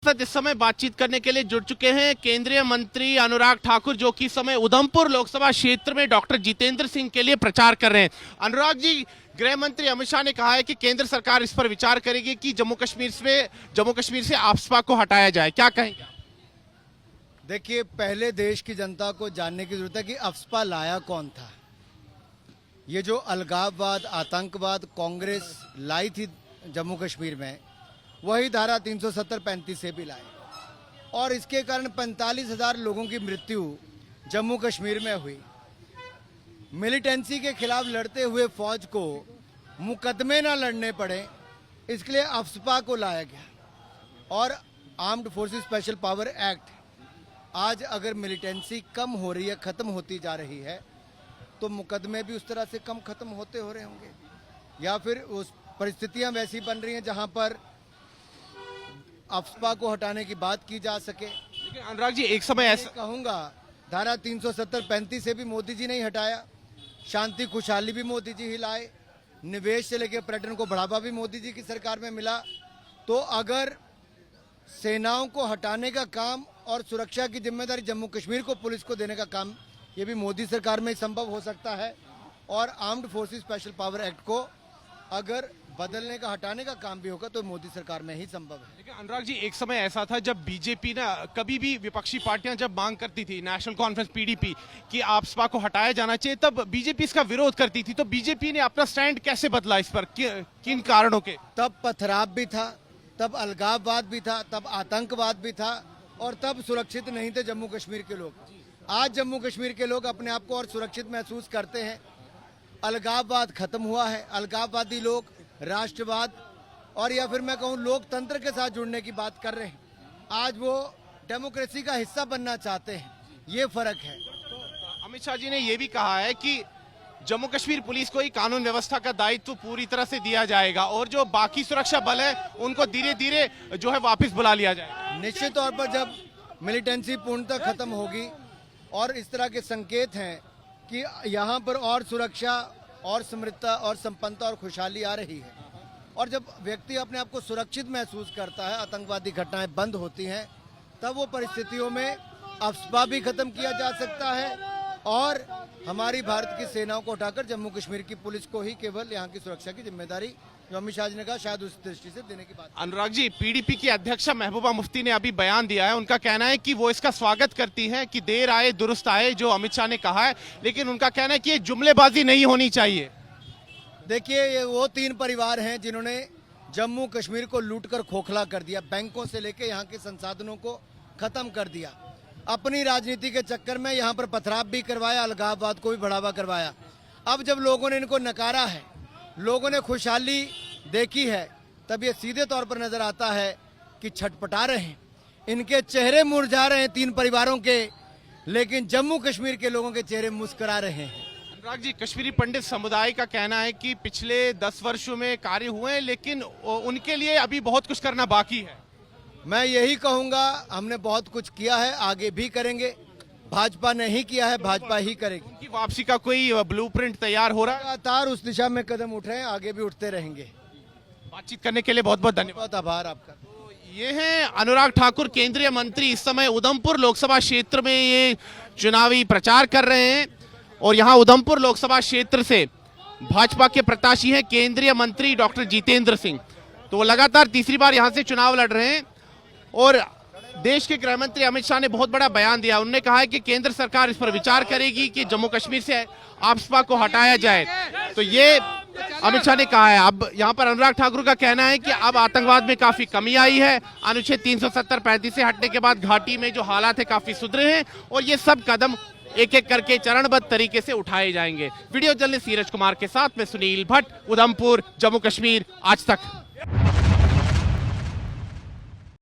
साथ इस समय बातचीत करने के लिए जुड़ चुके हैं केंद्रीय मंत्री अनुराग ठाकुर, जो कि इस समय उधमपुर लोकसभा क्षेत्र में डॉक्टर जितेंद्र सिंह के लिए प्रचार कर रहे हैं। अनुराग जी, गृह मंत्री अमित शाह ने कहा है कि केंद्र सरकार इस पर विचार करेगी कि जम्मू कश्मीर से आफ्स्पा को हटाया जाए, क्या कहेंगे? देखिए, पहले देश की जनता को जानने की जरूरत है कि आफ्स्पा लाया कौन था। ये जो अलगाववाद, आतंकवाद कांग्रेस लाई थी जम्मू कश्मीर में, वही धारा 370-35 से भी लाए और इसके कारण 45,000 लोगों की मृत्यु जम्मू कश्मीर में हुई। मिलिटेंसी के खिलाफ लड़ते हुए फौज को मुकदमे ना लड़ने पड़े, इसके लिए आफ्स्पा को लाया गया। और armed forces special power act, आज अगर मिलिटेंसी कम हो रही है, ख़त्म होती जा रही है, तो मुकदमे भी उस तरह से कम ख़त्म होते हो रहे होंगे, या फिर उस परिस्थितियां वैसी बन रही हैं जहां पर आफ्स्पा को हटाने की बात की जा सके। लेकिन अनुराग जी, एक समय ऐसा कहूंगा, धारा 370-35 से भी मोदी जी नहीं हटाया, शांति खुशहाली भी मोदी जी ही लाए, निवेश से लेकर पर्यटन को बढ़ावा भी मोदी जी की सरकार में मिला। तो अगर सेनाओं को हटाने का काम और सुरक्षा की जिम्मेदारी जम्मू कश्मीर को, पुलिस को देने का काम, ये भी मोदी सरकार में ही संभव हो सकता है। और armed forces special power act को अगर बदलने का, हटाने का काम भी होगा तो मोदी सरकार में ही संभव है। लेकिन अनुराग जी, एक समय ऐसा था जब बीजेपी ना, कभी भी विपक्षी पार्टियां जब मांग करती थी, नेशनल कॉन्फ्रेंस पीडीपी, कि आफ्स्पा को हटाया जाना चाहिए, तब बीजेपी इसका विरोध करती थी। तो बीजेपी ने अपना स्टैंड कैसे बदला इस पर, किन कारणों के? तब पथराव भी था, तब अलगाववाद भी था, तब आतंकवाद भी था, और तब सुरक्षित नहीं थे जम्मू कश्मीर के लोग। आज जम्मू कश्मीर के लोग अपने आप को और सुरक्षित महसूस करते हैं। अलगाववाद खत्म हुआ है। अलगाववादी लोग राष्ट्रवाद और या फिर मैं कहूँ लोकतंत्र के साथ जुड़ने की बात कर रहे हैं। आज वो डेमोक्रेसी का हिस्सा बनना चाहते हैं, ये फर्क है। अमित शाह जी ने यह भी कहा है कि जम्मू कश्मीर पुलिस को ही कानून व्यवस्था का दायित्व पूरी तरह से दिया जाएगा और जो बाकी सुरक्षा बल है उनको धीरे धीरे जो है वापस बुला लिया जाएगा। निश्चित तौर पर जब मिलिटेंसी पूर्णतः खत्म होगी और इस तरह के संकेत हैं कि यहाँ पर और सुरक्षा और समृद्धता और संपन्नता और खुशहाली आ रही है, और जब व्यक्ति अपने आप को सुरक्षित महसूस करता है, आतंकवादी घटनाएं बंद होती हैं, तब वो परिस्थितियों में आफ्स्पा भी खत्म किया जा सकता है और हमारी भारत की सेनाओं को हटाकर जम्मू कश्मीर की पुलिस को ही केवल यहाँ की सुरक्षा की जिम्मेदारी, जो अमित शाह जी ने कहा, शायद उस दृष्टि से देने की बात। अनुराग जी, पीडीपी की अध्यक्षा महबूबा मुफ्ती ने अभी बयान दिया है। उनका कहना है कि वो इसका स्वागत करती है कि देर आए दुरुस्त आए, जो अमित शाह ने कहा है, लेकिन उनका कहना है कि ये जुमलेबाजी नहीं होनी चाहिए। देखिए, ये वो 3 परिवार हैं जिन्होंने जम्मू कश्मीर को लूटकर खोखला कर दिया, बैंकों से लेकर यहाँ के संसाधनों को खत्म कर दिया, अपनी राजनीति के चक्कर में यहाँ पर पथराव भी करवाया, अलगाववाद को भी बढ़ावा करवाया। अब जब लोगों ने इनको नकारा है, लोगों ने खुशहाली देखी है, तब ये सीधे तौर पर नजर आता है कि छटपटा रहे हैं, इनके चेहरे मुरझा रहे हैं 3 परिवारों के, लेकिन जम्मू कश्मीर के लोगों के चेहरे मुस्कुरा रहे हैं। अनुराग जी, कश्मीरी पंडित समुदाय का कहना है कि पिछले 10 वर्षों में कार्य हुए हैं, लेकिन उनके लिए अभी बहुत कुछ करना बाकी है। मैं यही कहूँगा, हमने बहुत कुछ किया है, आगे भी करेंगे। भाजपा ने ही किया है, भाजपा ही करेगी। उनकी वापसी का कोई ब्लूप्रिंट तैयार हो रहा है? लगातार उस दिशा में कदम उठ रहे हैं, आगे भी उठते रहेंगे। बातचीत करने के लिए बहुत बहुत धन्यवाद। बहुत आभार आपका। तो ये हैं अनुराग ठाकुर, केंद्रीय मंत्री, इस समय उधमपुर लोकसभा क्षेत्र में ये चुनावी प्रचार कर रहे हैं और यहाँ उधमपुर लोकसभा क्षेत्र से भाजपा के प्रत्याशी हैं केंद्रीय मंत्री डॉक्टर जितेंद्र सिंह। तो वो लगातार तीसरी बार यहाँ से चुनाव लड़ रहे हैं और देश के गृह मंत्री अमित शाह ने बहुत बड़ा बयान दिया। उन्होंने कहा है कि केंद्र सरकार इस पर विचार करेगी कि जम्मू कश्मीर से आफ्स्पा को हटाया जाए। तो ये अमित शाह ने कहा है। अब यहाँ पर अनुराग ठाकुर का कहना है कि अब आतंकवाद में काफी कमी आई है, अनुच्छेद 370-35 से हटने के बाद घाटी में जो हालात है काफी सुधरे हैं और ये सब कदम एक एक करके चरणबद्ध तरीके से उठाए जाएंगे। वीडियो जर्नलिस्ट नीरज कुमार के साथ में सुनील भट्ट, उधमपुर, जम्मू कश्मीर, आज तक।